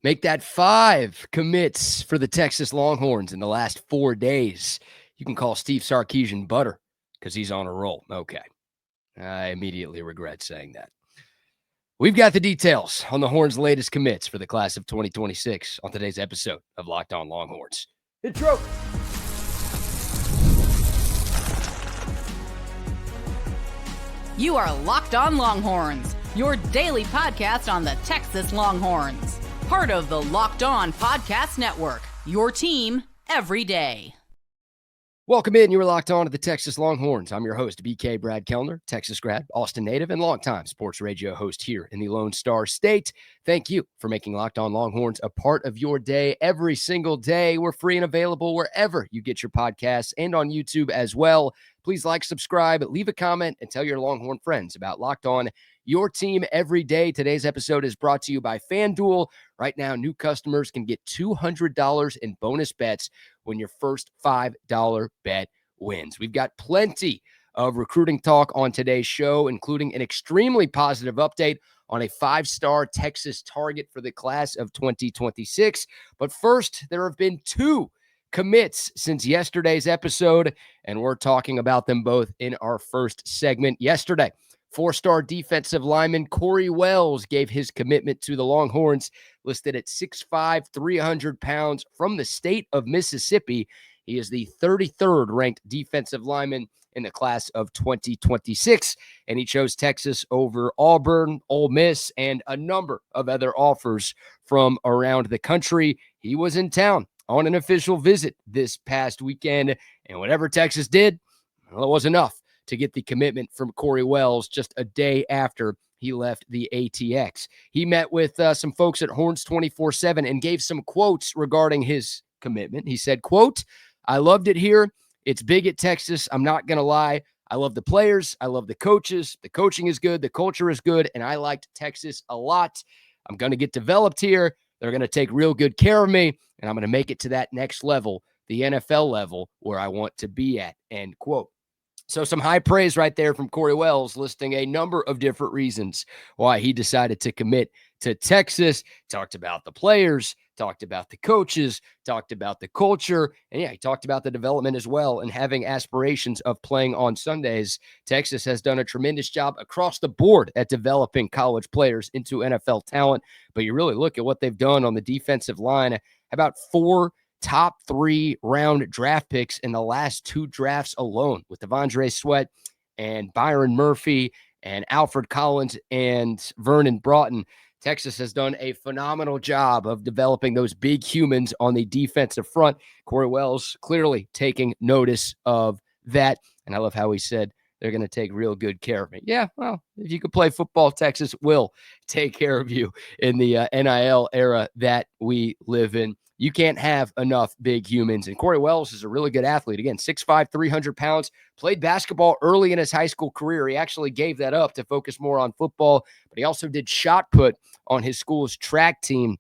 Make that 5 commits for the Texas Longhorns in the last 4 days. You can call Steve Sarkisian butter because he's on a roll. Okay. I immediately regret saying that. We've got the details on the Horns' latest commits for the class of 2026 on today's episode of Locked On Longhorns. Intro. You are Locked On Longhorns, your daily podcast on the Texas Longhorns. Part of the Locked On Podcast Network, your team every day. Welcome in. You are locked on to the Texas Longhorns. I'm your host, BK Brad Kellner, Texas grad, Austin native, and longtime sports radio host here in the Lone Star State. Thank you for making Locked On Longhorns a part of your day every single day. We're free and available wherever you get your podcasts and on YouTube as well. Please like, subscribe, leave a comment, and tell your Longhorn friends about Locked On, your team every day. Today's episode is brought to you by FanDuel. Right now, new customers can get $200 in bonus bets when your first $5 bet wins. We've got plenty of recruiting talk on today's show, including an extremely positive update on a 5-star Texas target for the class of 2026. But first, there have been 2 commits since yesterday's episode, and we're talking about them both in our first segment. Yesterday, 4-star defensive lineman Cory Wells gave his commitment to the Longhorns, listed at 6'5", 300 pounds from the state of Mississippi. He is the 33rd ranked defensive lineman in the class of 2026, and he chose Texas over Auburn, Ole Miss, and a number of other offers from around the country. He was in town on an official visit this past weekend, and whatever Texas did, well, it was enough to get the commitment from Cory Wells just a day after he left the ATX. He met with some folks at Horns 24/7 and gave some quotes regarding his commitment. He said, quote, "I loved it here. It's big at Texas. I'm not going to lie. I love the players. I love the coaches. The coaching is good. The culture is good. And I liked Texas a lot. I'm going to get developed here. They're going to take real good care of me. And I'm going to make it to that next level, the NFL level, where I want to be at," end quote. So some high praise right there from Cory Wells, listing a number of different reasons why he decided to commit to Texas. Talked about the players, talked about the coaches, talked about the culture, and he talked about the development as well and having aspirations of playing on Sundays. Texas has done a tremendous job across the board at developing college players into NFL talent, but you really look at what they've done on the defensive line. About 4 top 3 round draft picks in the last 2 drafts alone, with Devondre Sweat and Byron Murphy and Alfred Collins and Vernon Broughton. Texas has done a phenomenal job of developing those big humans on the defensive front. Cory Wells clearly taking notice of that. And I love how he said they're going to take real good care of me. Yeah, well, if you could play football, Texas will take care of you in the NIL era that we live in. You can't have enough big humans. And Cory Wells is a really good athlete. Again, 6'5", 300 pounds, played basketball early in his high school career. He actually gave that up to focus more on football, but he also did shot put on his school's track team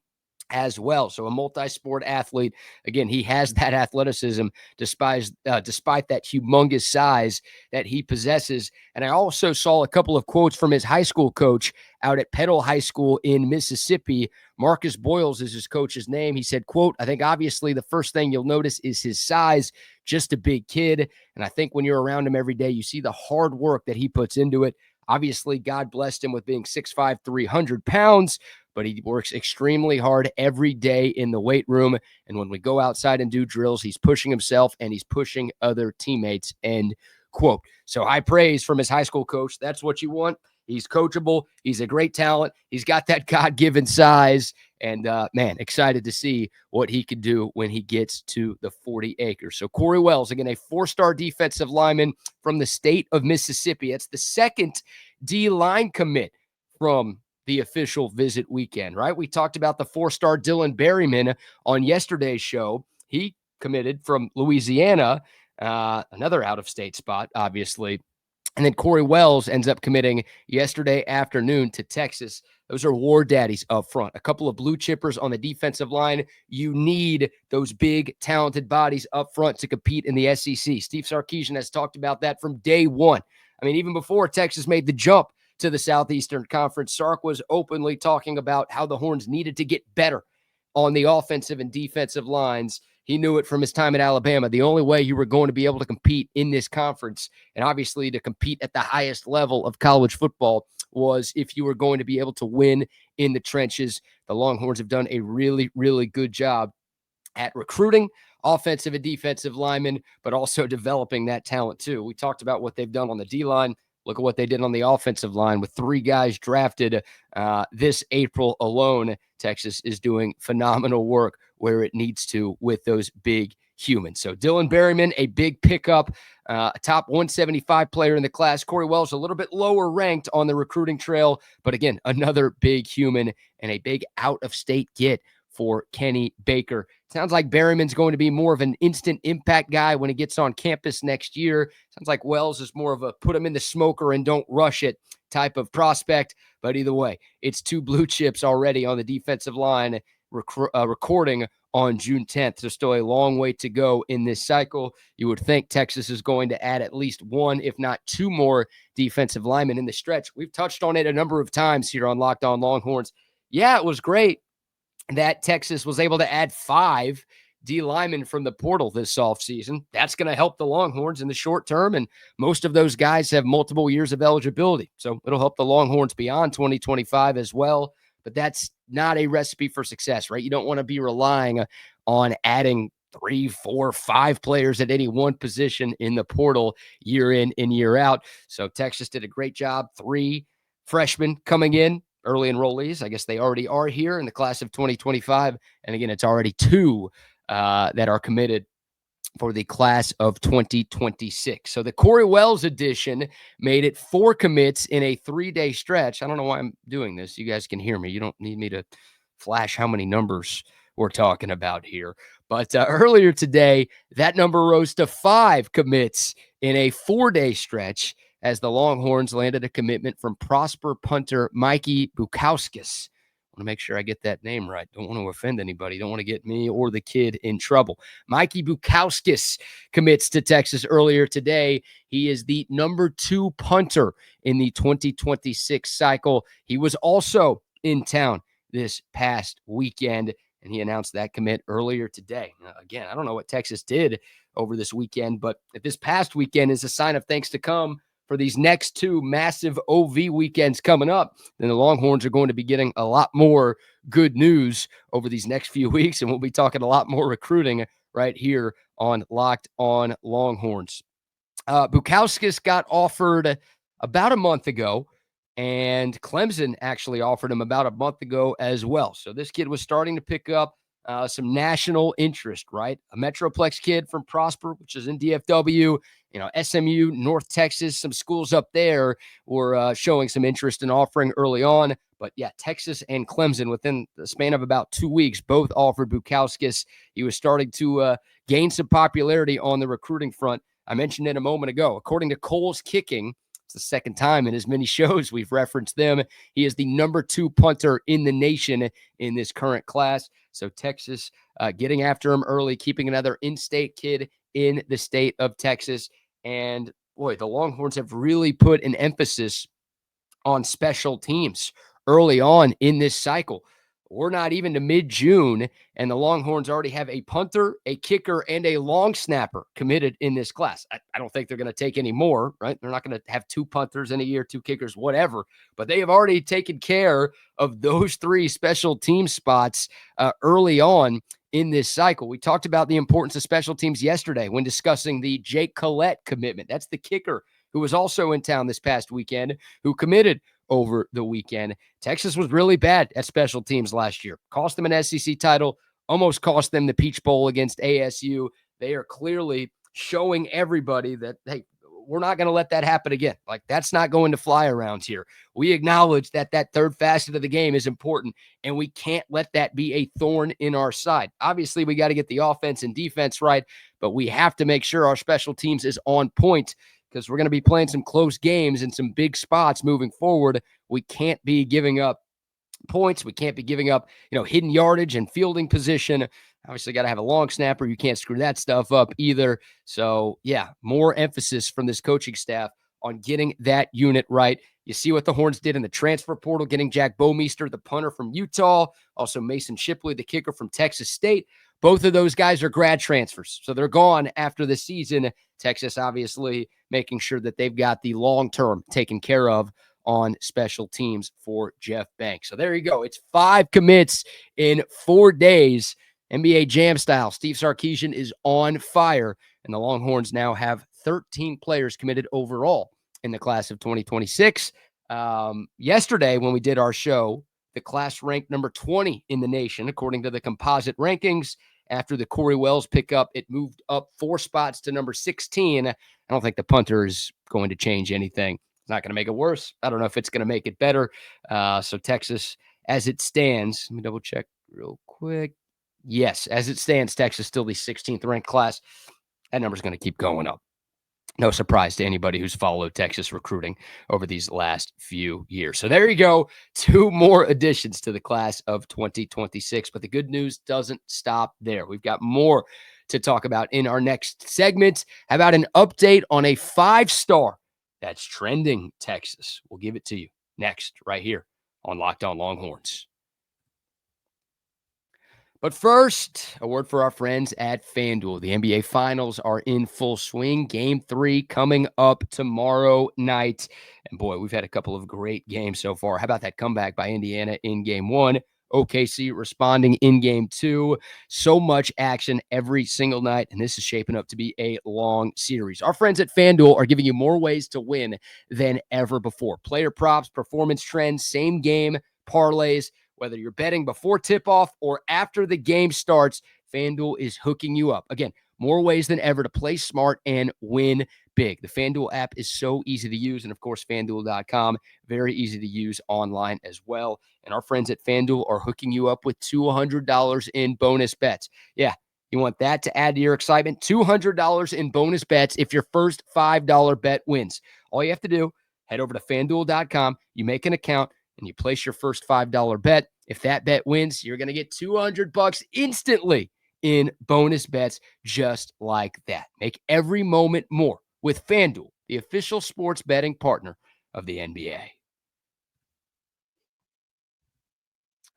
as well. So a multi-sport athlete. Again, he has that athleticism despite that humongous size that he possesses. And I also saw a couple of quotes from his high school coach out at Petal High School in Mississippi. Marcus Boyles is his coach's name. He said, quote, "I think obviously the first thing you'll notice is his size, just a big kid. And I think when you're around him every day, you see the hard work that he puts into it. Obviously, God blessed him with being 6'5", 300 pounds, but he works extremely hard every day in the weight room. And when we go outside and do drills, he's pushing himself and he's pushing other teammates," end quote. So high praise from his high school coach. That's what you want. He's coachable. He's a great talent. He's got that God-given size. And, man, excited to see what he can do when he gets to the 40 acres. So Cory Wells, again, a 4-star defensive lineman from the state of Mississippi. It's the second D-line commit from the official visit weekend, right? We talked about the 4-star Dylan Berryman on yesterday's show. He committed from Louisiana, another out-of-state spot, obviously. And then Cory Wells ends up committing yesterday afternoon to Texas. Those are war daddies up front. A couple of blue chippers on the defensive line. You need those big, talented bodies up front to compete in the SEC. Steve Sarkisian has talked about that from day one. I mean, even before Texas made the jump to the Southeastern Conference, Sark was openly talking about how the Horns needed to get better on the offensive and defensive lines. He knew it from his time at Alabama. The only way you were going to be able to compete in this conference, and obviously to compete at the highest level of college football, was if you were going to be able to win in the trenches. The Longhorns have done a really, really good job at recruiting offensive and defensive linemen, but also developing that talent too. We talked about what they've done on the D-line. Look at what they did on the offensive line with 3 guys drafted this April alone. Texas is doing phenomenal work where it needs to with those big humans. So Dylan Berryman, a big pickup, a top 175 player in the class. Cory Wells, a little bit lower ranked on the recruiting trail, but again, another big human and a big out-of-state get for Kenny Baker. Sounds like Berryman's going to be more of an instant impact guy when he gets on campus next year. Sounds like Wells is more of a put him in the smoker and don't rush it type of prospect. But either way, it's 2 blue chips already on the defensive line recording on June 10th. There's still a long way to go in this cycle. You would think Texas is going to add at least 1, if not 2 more defensive linemen in the stretch. We've touched on it a number of times here on Locked On Longhorns. Yeah, it was great that Texas was able to add 5 D linemen from the portal this offseason. That's going to help the Longhorns in the short term, and most of those guys have multiple years of eligibility. So it'll help the Longhorns beyond 2025 as well, but that's not a recipe for success, right? You don't want to be relying on adding 3, 4, 5 players at any one position in the portal year in and year out. So Texas did a great job. 3 freshmen coming in, early enrollees. I guess they already are here in the class of 2025. And again, it's already 2 that are committed for the class of 2026. So the Cory Wells edition made it 4 commits in a 3-day stretch. I don't know why I'm doing this. You guys can hear me. You don't need me to flash how many numbers we're talking about here. But earlier today, that number rose to 5 commits in a 4-day stretch as the Longhorns landed a commitment from Prosper punter Mikey Bukauskas. I want to make sure I get that name right. Don't want to offend anybody. Don't want to get me or the kid in trouble. Mikey Bukauskas commits to Texas earlier today. He is the number 2 punter in the 2026 cycle. He was also in town this past weekend, and he announced that commit earlier today. Now, again, I don't know what Texas did over this weekend, but if this past weekend is a sign of things to come for these next 2 massive OV weekends coming up, then the Longhorns are going to be getting a lot more good news over these next few weeks, and we'll be talking a lot more recruiting right here on Locked On Longhorns. Bukauskas got offered about a month ago, and Clemson actually offered him about a month ago as well. So this kid was starting to pick up some national interest, right? A Metroplex kid from Prosper, which is in DFW, SMU, North Texas, some schools up there were showing some interest in offering early on. But yeah, Texas and Clemson within the span of about 2 weeks, both offered Bukauskas. He was starting to gain some popularity on the recruiting front. I mentioned it a moment ago. According to Cole's Kicking, it's the second time in as many shows we've referenced them. He is the number 2 punter in the nation in this current class. So Texas getting after him early, keeping another in-state kid in the state of Texas. And boy, the Longhorns have really put an emphasis on special teams early on in this cycle. We're not even to mid-June, and the Longhorns already have a punter, a kicker, and a long snapper committed in this class. I don't think they're going to take any more, right? They're not going to have 2 punters in a year, 2 kickers, whatever. But they have already taken care of those 3 special team spots early on in this cycle. We talked about the importance of special teams yesterday when discussing the Jake Collette commitment. That's the kicker who was also in town this past weekend, who committed over the weekend. Texas was really bad at special teams last year. Cost them an SEC title, almost cost them the Peach Bowl against ASU. They are clearly showing everybody that, hey, we're not going to let that happen again. Like, that's not going to fly around here. We acknowledge that that third facet of the game is important, and we can't let that be a thorn in our side. Obviously, we got to get the offense and defense right, but we have to make sure our special teams is on point, because we're going to be playing some close games in some big spots moving forward. We can't be giving up points. We can't be giving up, hidden yardage and fielding position. Obviously, got to have a long snapper. You can't screw that stuff up either. So, yeah, more emphasis from this coaching staff on getting that unit right. You see what the Horns did in the transfer portal, getting Jack Bomeister, the punter from Utah, also Mason Shipley, the kicker from Texas State. Both of those guys are grad transfers, so they're gone after the season. Texas obviously making sure that they've got the long-term taken care of on special teams for Jeff Banks. So there you go. It's 5 commits in 4 days. NBA Jam style. Steve Sarkisian is on fire, and the Longhorns now have 13 players committed overall in the class of 2026. Yesterday, when we did our show, the class ranked number 20 in the nation, according to the composite rankings. After the Cory Wells pickup, it moved up 4 spots to number 16. I don't think the punter is going to change anything. It's not going to make it worse. I don't know if it's going to make it better. So Texas, as it stands, let me double check real quick. Yes, as it stands, Texas still the 16th ranked class. That number's going to keep going up. No surprise to anybody who's followed Texas recruiting over these last few years. So there you go. 2 more additions to the class of 2026. But the good news doesn't stop there. We've got more to talk about in our next segment. How about an update on a 5-star that's trending Texas? We'll give it to you next, right here on Locked On Longhorns. But first, a word for our friends at FanDuel. The NBA Finals are in full swing. Game 3 coming up tomorrow night. And boy, we've had a couple of great games so far. How about that comeback by Indiana in Game 1? OKC responding in Game 2. So much action every single night, and this is shaping up to be a long series. Our friends at FanDuel are giving you more ways to win than ever before. Player props, performance trends, same game parlays. Whether you're betting before tip-off or after the game starts, FanDuel is hooking you up. Again, more ways than ever to play smart and win big. The FanDuel app is so easy to use, and of course, FanDuel.com, very easy to use online as well. And our friends at FanDuel are hooking you up with $200 in bonus bets. Yeah, you want that to add to your excitement? $200 in bonus bets if your first $5 bet wins. All you have to do, head over to FanDuel.com, you make an account, and you place your first $5 bet. If that bet wins, you're going to get $200 instantly in bonus bets just like that. Make every moment more with FanDuel, the official sports betting partner of the NBA.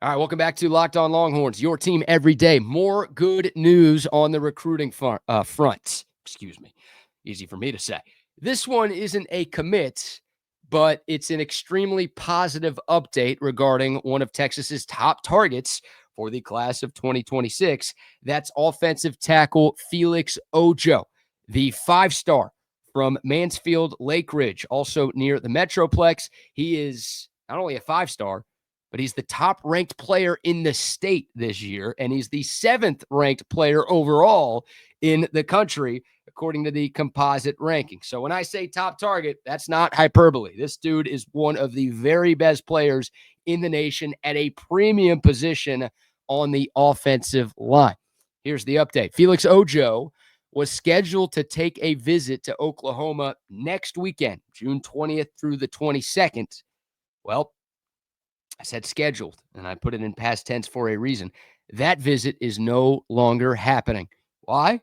All right, welcome back to Locked On Longhorns, your team every day. More good news on the recruiting front. Excuse me. Easy for me to say. This one isn't a commit, but it's an extremely positive update regarding one of Texas's top targets for the class of 2026. That's offensive tackle Felix Ojo, the 5-star from Mansfield Lake Ridge, also near the Metroplex. He is not only a 5-star, but he's the top-ranked player in the state this year, and he's the 7th-ranked player overall in the country, according to the composite ranking. So when I say top target, that's not hyperbole. This dude is one of the very best players in the nation at a premium position on the offensive line. Here's the update. Felix Ojo was scheduled to take a visit to Oklahoma next weekend, June 20th through the 22nd. Well, I said scheduled, and I put it in past tense for a reason. That visit is no longer happening. Why?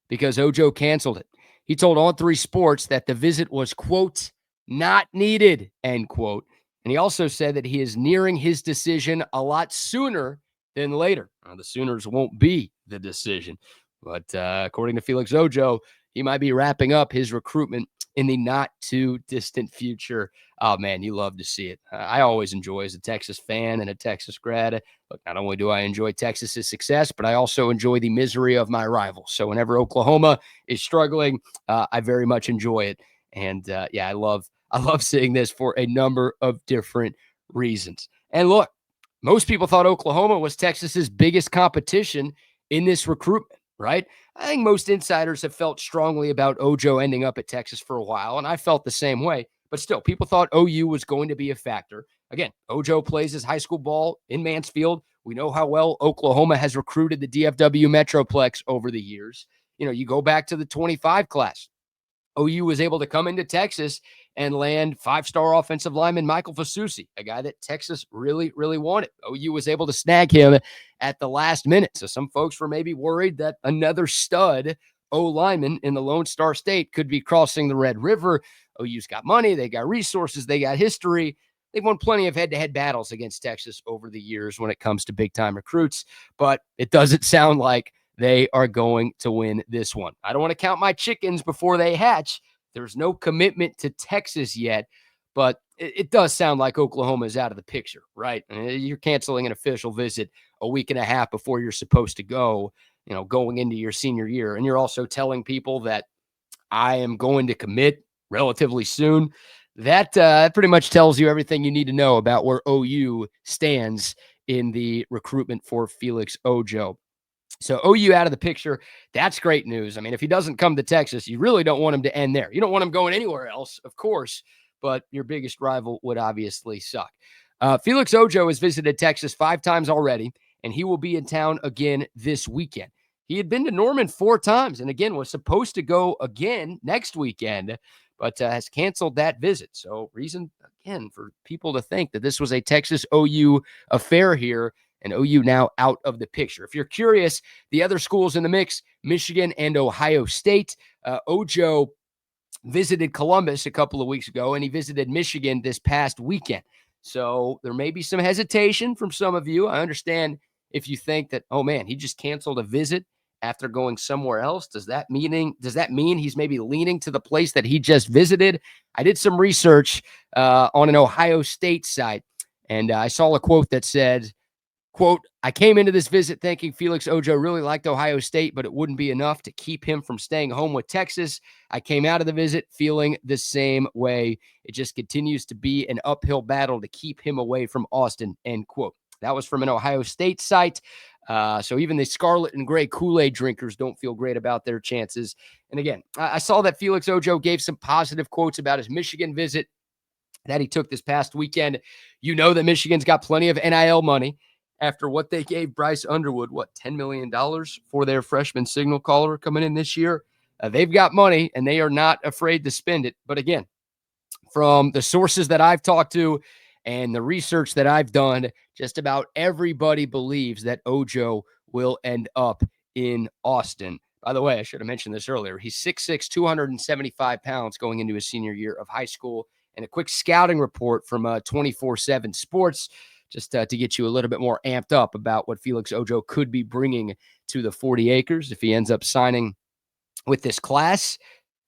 Because Ojo canceled it. He told On 3 Sports that the visit was, quote, not needed, end quote. And he also said that he is nearing his decision a lot sooner than later. Now, the Sooners won't be the decision. But according to Felix Ojo, he might be wrapping up his recruitment in the not too distant future. Oh, man, you love to see it. I always enjoy, as a Texas fan and a Texas grad. Look, not only do I enjoy Texas's success, but I also enjoy the misery of my rivals. So whenever Oklahoma is struggling, I very much enjoy it. And yeah, I love seeing this for a number of different reasons. And look, most people thought Oklahoma was Texas's biggest competition in this recruitment, right? I think most insiders have felt strongly about Ojo ending up at Texas for a while, and I felt the same way. But still, people thought OU was going to be a factor. Again, Ojo plays his high school ball in Mansfield. We know how well Oklahoma has recruited the DFW Metroplex over the years. You know, you go back to the 25 class. OU was able to come into Texas and land 5-star offensive lineman Michael Fasusi, a guy that Texas really, really wanted. OU was able to snag him at the last minute. So some folks were maybe worried that another stud O-lineman in the Lone Star State could be crossing the Red River. OU's got money, they got resources, they got history. They've won plenty of head-to-head battles against Texas over the years when it comes to big-time recruits, but it doesn't sound like they are going to win this one. I don't want to count my chickens before they hatch. There's no commitment to Texas yet, but it does sound like Oklahoma is out of the picture, right? You're canceling an official visit a week and a half before you're supposed to go, going into your senior year. And you're also telling people that I am going to commit relatively soon. That pretty much tells you everything you need to know about where OU stands in the recruitment for Felix Ojo. So OU out of the picture, that's great news. I mean, if he doesn't come to Texas, you really don't want him to end there. You don't want him going anywhere else, of course, but your biggest rival would obviously suck. Felix Ojo has visited Texas 5 times already, and he will be in town again this weekend. He had been to Norman 4 times and, again, was supposed to go again next weekend, but has canceled that visit. So reason, again, for people to think that this was a Texas OU affair here, and OU now out of the picture. If you're curious, the other schools in the mix, Michigan and Ohio State. Ojo visited Columbus a couple of weeks ago, and he visited Michigan this past weekend. So there may be some hesitation from some of you. I understand if you think that, oh man, he just canceled a visit after going somewhere else. Does that mean he's maybe leaning to the place that he just visited? I did some research on an Ohio State site, and I saw a quote that said, quote, I came into this visit thinking Felix Ojo really liked Ohio State, but it wouldn't be enough to keep him from staying home with Texas. I came out of the visit feeling the same way. It just continues to be an uphill battle to keep him away from Austin, end quote. That was from an Ohio State site. So even the scarlet and gray Kool-Aid drinkers don't feel great about their chances. And again, I saw that Felix Ojo gave some positive quotes about his Michigan visit that he took this past weekend. You know that Michigan's got plenty of NIL money. After what they gave Bryce Underwood, $10 million for their freshman signal caller coming in this year? They've got money, and they are not afraid to spend it. But again, from the sources that I've talked to and the research that I've done, just about everybody believes that Ojo will end up in Austin. By the way, I should have mentioned this earlier. He's 6'6", 275 pounds going into his senior year of high school. And a quick scouting report from 24/7 Sports, just to get you a little bit more amped up about what Felix Ojo could be bringing to the 40 acres if he ends up signing with this class.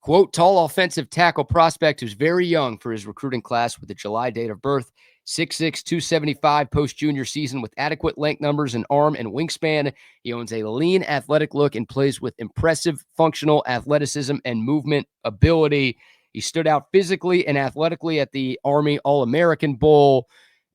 Quote, tall offensive tackle prospect who's very young for his recruiting class with a July date of birth. 6'6", 275 post-junior season with adequate length numbers in arm and wingspan. He owns a lean, athletic look and plays with impressive functional athleticism and movement ability. He stood out physically and athletically at the Army All-American Bowl.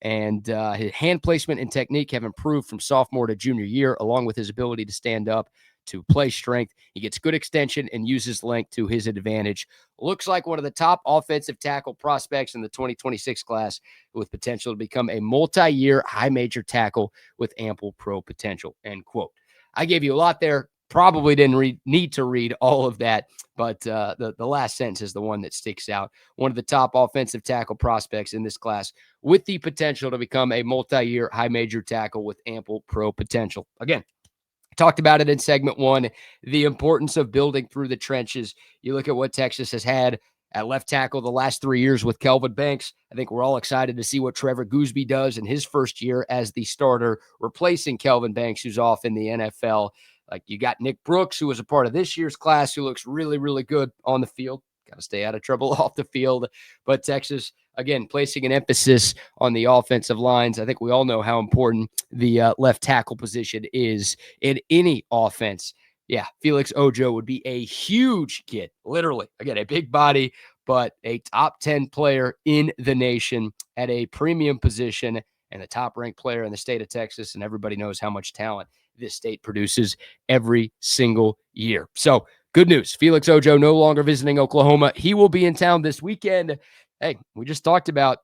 And his hand placement and technique have improved from sophomore to junior year, along with his ability to stand up, to play strength. He gets good extension and uses length to his advantage. Looks like one of the top offensive tackle prospects in the 2026 class with potential to become a multi-year high major tackle with ample pro potential, end quote. I gave you a lot there. Probably didn't need to read all of that, but the last sentence is the one that sticks out. One of the top offensive tackle prospects in this class with the potential to become a multi-year high major tackle with ample pro potential. Again, I talked about it in segment 1, the importance of building through the trenches. You look at what Texas has had at left tackle the last 3 years with Kelvin Banks. I think we're all excited to see what Trevor Goosby does in his first year as the starter, replacing Kelvin Banks, who's off in the NFL. Like, you got Nick Brooks, who was a part of this year's class, who looks really, really good on the field. Got to stay out of trouble off the field. But Texas, again, placing an emphasis on the offensive lines. I think we all know how important the left tackle position is in any offense. Yeah, Felix Ojo would be a huge get, literally. Again, a big body, but a top 10 player in the nation at a premium position and the top-ranked player in the state of Texas, and everybody knows how much talent this state produces every single year. So, good news. Felix Ojo no longer visiting Oklahoma. He will be in town this weekend. Hey, we just talked about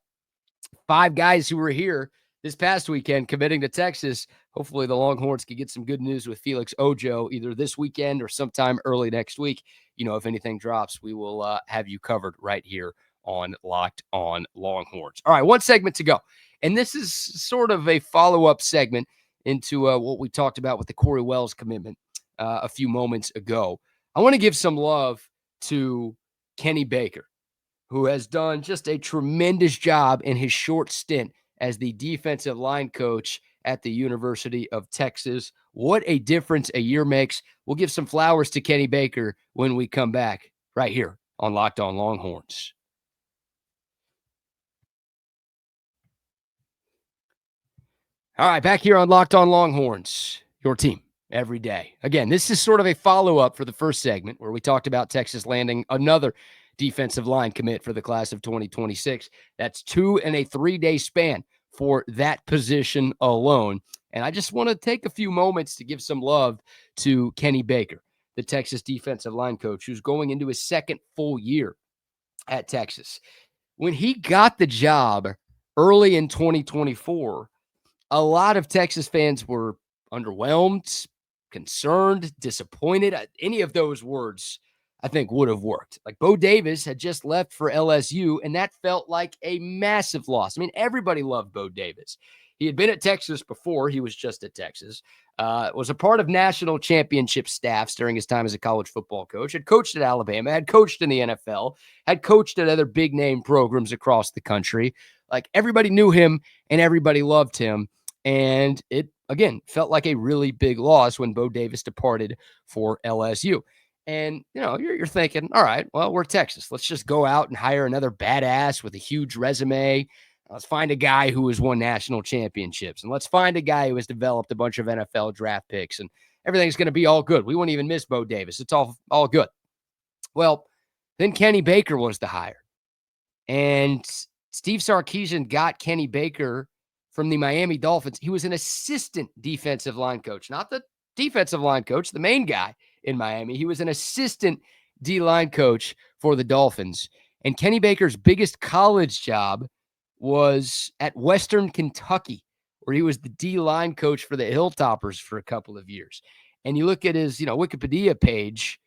5 guys who were here this past weekend committing to Texas. Hopefully the Longhorns can get some good news with Felix Ojo either this weekend or sometime early next week. If anything drops, we will have you covered right here on Locked On Longhorns. All right, one segment to go. And this is sort of a follow-up segment into what we talked about with the Cory Wells commitment a few moments ago. I want to give some love to Kenny Baker. who has done just a tremendous job in his short stint as the defensive line coach at the University of Texas. What a difference a year makes. We'll give some flowers to Kenny Baker when we come back right here on Locked On Longhorns. All right, back here on Locked On Longhorns, your team every day. Again, this is sort of a follow-up for the first segment where we talked about Texas landing another defensive line commit for the class of 2026. That's 2 in a 3-day span for that position alone. And I just want to take a few moments to give some love to Kenny Baker, the Texas defensive line coach, who's going into his second full year at Texas. When he got the job early in 2024, a lot of Texas fans were underwhelmed, concerned, disappointed. Any of those words, I think, would have worked. Like Bo Davis had just left for LSU, and that felt like a massive loss. I mean, everybody loved Bo Davis. He had been at Texas before. He was just at Texas. Was a part of national championship staffs during his time as a college football coach, had coached at Alabama, had coached in the NFL, had coached at other big-name programs across the country. Like, everybody knew him, and everybody loved him. And it, again, felt like a really big loss when Bo Davis departed for LSU. And, you know, you're thinking, all right, well, we're Texas. Let's just go out and hire another badass with a huge resume. Let's find a guy who has won national championships. And let's find a guy who has developed a bunch of NFL draft picks. And everything's going to be all good. We won't even miss Bo Davis. It's all good. Well, then Kenny Baker was the hire. And Steve Sarkisian got Kenny Baker from the Miami Dolphins. He was an assistant defensive line coach, not the defensive line coach, the main guy in Miami. He was an assistant D-line coach for the Dolphins. And Kenny Baker's biggest college job was at Western Kentucky, where he was the D-line coach for the Hilltoppers for a couple of years. And you look at his, Wikipedia page,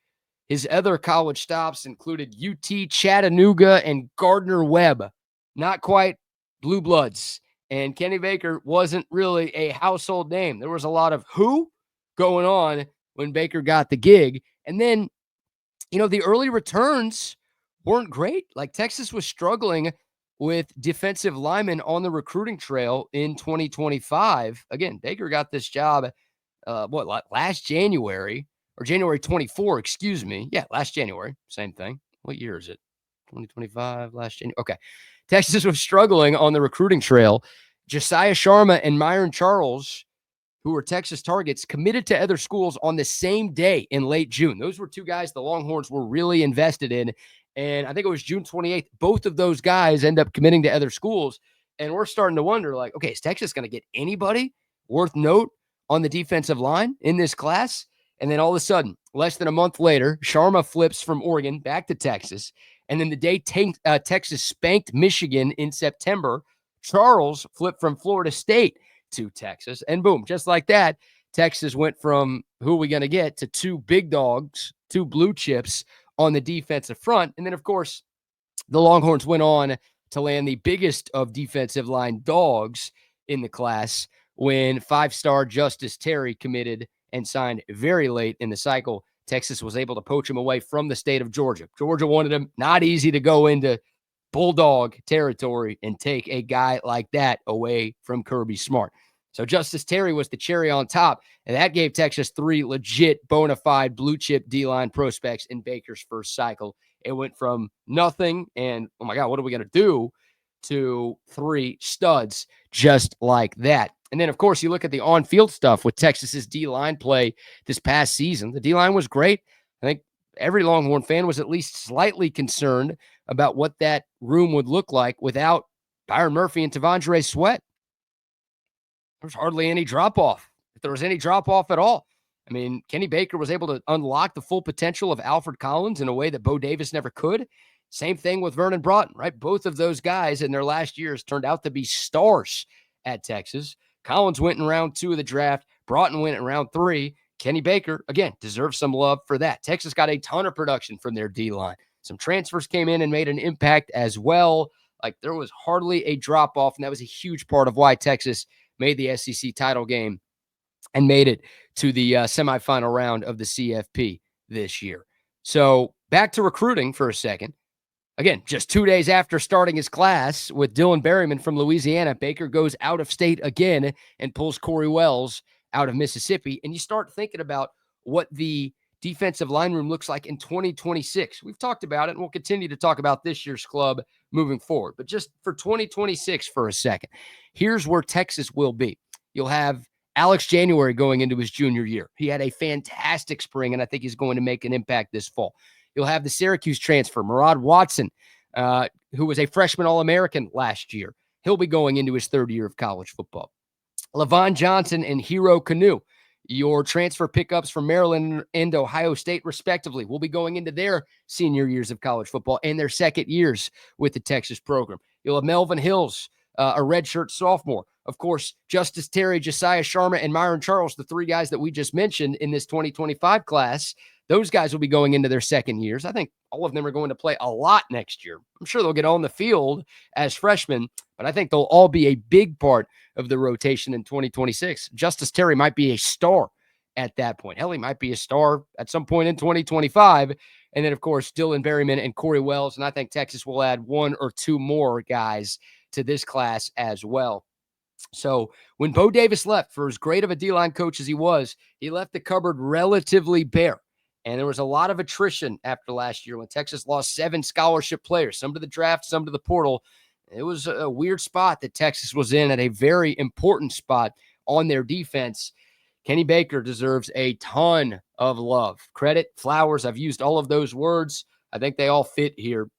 his other college stops included UT Chattanooga and Gardner-Webb. Not quite blue bloods. And Kenny Baker wasn't really a household name. There was a lot of who going on when Baker got the gig. And then, the early returns weren't great. Like, Texas was struggling with defensive linemen on the recruiting trail in 2025. Again, Baker got this job, last January, or January 24, excuse me. Yeah, last January. Same thing. What year is it? 2025, last January. Okay. Texas was struggling on the recruiting trail. Josiah Sharma and Myron Charles, who were Texas targets, committed to other schools on the same day in late June. Those were two guys the Longhorns were really invested in. And I think it was June 28th. Both of those guys end up committing to other schools. And we're starting to wonder, like, okay, is Texas going to get anybody worth note on the defensive line in this class? And then all of a sudden, less than a month later, Sharma flips from Oregon back to Texas. And then the day Texas spanked Michigan in September, Charles flipped from Florida State to Texas. And boom, just like that, Texas went from who are we going to get to two big dogs, two blue chips on the defensive front. And then, of course, the Longhorns went on to land the biggest of defensive line dogs in the class when five-star Justice Terry committed and signed very late in the cycle. Texas was able to poach him away from the state of Georgia. Georgia wanted him. Not easy to go into Bulldog territory and take a guy like that away from Kirby Smart. So Justice Terry was the cherry on top, and that gave Texas three legit, bona fide blue-chip D-line prospects in Baker's first cycle. It went from nothing and, oh my God, what are we going to do, to three studs just like that. And then, of course, you look at the on-field stuff with Texas's D-line play this past season. The D-line was great. I think every Longhorn fan was at least slightly concerned about what that room would look like without Byron Murphy and T'Vondre Sweat. There was hardly any drop-off, if there was any drop-off at all. I mean, Kenny Baker was able to unlock the full potential of Alfred Collins in a way that Bo Davis never could. Same thing with Vernon Broughton, right? Both of those guys in their last years turned out to be stars at Texas. Collins went in round 2 of the draft. Broughton went in round 3. Kenny Baker, again, deserves some love for that. Texas got a ton of production from their D-line. Some transfers came in and made an impact as well. Like, there was hardly a drop-off, and that was a huge part of why Texas made the SEC title game and made it to the semifinal round of the CFP this year. So back to recruiting for a second. Again, just 2 days after starting his class with Dylan Berryman from Louisiana, Baker goes out of state again and pulls Cory Wells out of Mississippi. And you start thinking about what the defensive line room looks like in 2026. We've talked about it, and we'll continue to talk about this year's club moving forward. But just for 2026 for a second, here's where Texas will be. You'll have Alex January going into his junior year. He had a fantastic spring, and I think he's going to make an impact this fall. You'll have the Syracuse transfer, Murad Watson, who was a freshman All-American last year. He'll be going into his third year of college football. Levon Johnson and Hero Canoe, your transfer pickups from Maryland and Ohio State, respectively, will be going into their senior years of college football and their second years with the Texas program. You'll have Melvin Hills, a redshirt sophomore. Of course, Justice Terry, Josiah Sharma, and Myron Charles, the three guys that we just mentioned in this 2025 class, those guys will be going into their second years. I think all of them are going to play a lot next year. I'm sure they'll get on the field as freshmen, but I think they'll all be a big part of the rotation in 2026. Justice Terry might be a star at that point. Hell, he might be a star at some point in 2025. And then, of course, Dylan Berryman and Cory Wells. And I think Texas will add one or two more guys to this class as well. So when Bo Davis left, for as great of a D-line coach as he left the cupboard relatively bare. And there was a lot of attrition after last year when Texas lost 7 scholarship players, some to the draft, some to the portal. It was a weird spot that Texas was in, at a very important spot on their defense. Kenny Baker deserves a ton of love. Credit, flowers, I've used all of those words. I think they all fit here.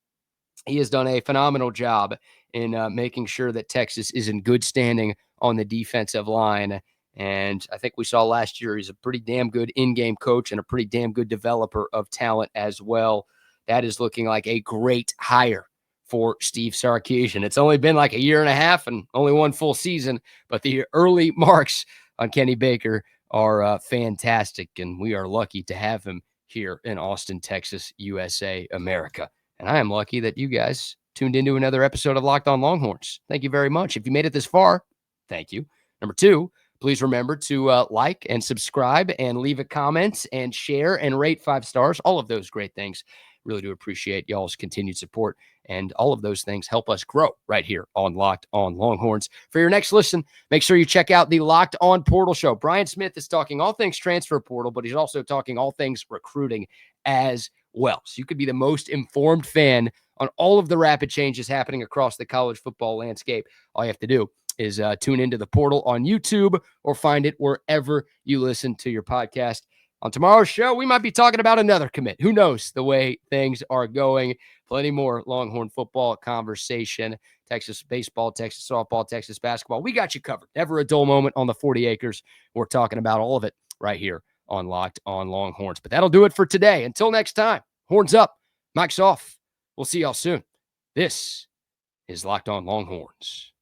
He has done a phenomenal job in making sure that Texas is in good standing on the defensive line. And I think we saw last year he's a pretty damn good in-game coach and a pretty damn good developer of talent as well. That is looking like a great hire for Steve Sarkisian. It's only been like a year and a half and only one full season, but the early marks on Kenny Baker are fantastic, and we are lucky to have him here in Austin, Texas, USA, America. And I am lucky that you guys tuned into another episode of Locked On Longhorns. Thank you very much. If you made it this far, thank you. Number 2, please remember to like and subscribe and leave a comment and share and rate 5 stars. All of those great things. Really do appreciate y'all's continued support. And all of those things help us grow right here on Locked On Longhorns. For your next listen, make sure you check out the Locked On Portal Show. Brian Smith is talking all things transfer portal, but he's also talking all things recruiting as well. So you could be the most informed fan on all of the rapid changes happening across the college football landscape. All you have to do is tune into the portal on YouTube or find it wherever you listen to your podcast. On tomorrow's show, we might be talking about another commit. Who knows the way things are going? Plenty more Longhorn football conversation, Texas baseball, Texas softball, Texas basketball. We got you covered. Never a dull moment on the 40 acres. We're talking about all of it right here on Locked On Longhorns. But that'll do it for today. Until next time, horns up, mic's off. We'll see y'all soon. This is Locked On Longhorns.